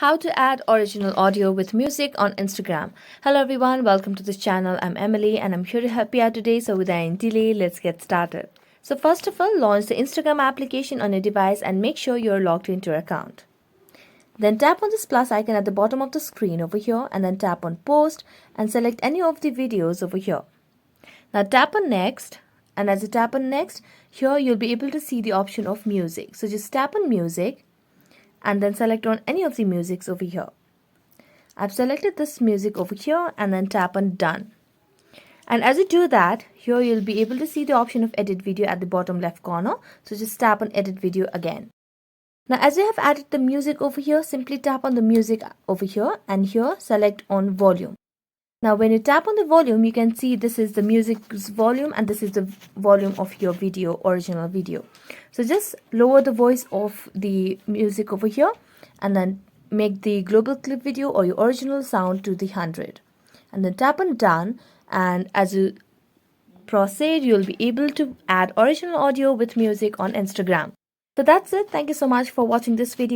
How to add original audio with music on Instagram. Hello everyone, welcome to this channel. I'm Emily and I'm here to help you out today. So without any delay, let's get started. So first of all, launch the Instagram application on your device and make sure you're logged into your account. Then tap on this plus icon at the bottom of the screen over here and then tap on post and select any of the videos over here. Now tap on next, and as you tap on next, here you'll be able to see the option of music. So just tap on music and then select on any of the musics over here. I've selected this music over here and then tap on done. And as you do that, here you'll be able to see the option of edit video at the bottom left corner. So just tap on edit video again. Now as you have added the music over here, simply tap on the music over here and here select on volume. Now when you tap on the volume, you can see this is the music's volume and this is the volume of your video, original video. So just lower the voice of the music over here and then make the global clip video or your original sound to the 100. And then tap on done, and as you proceed, you'll be able to add original audio with music on Instagram. So that's it. Thank you so much for watching this video.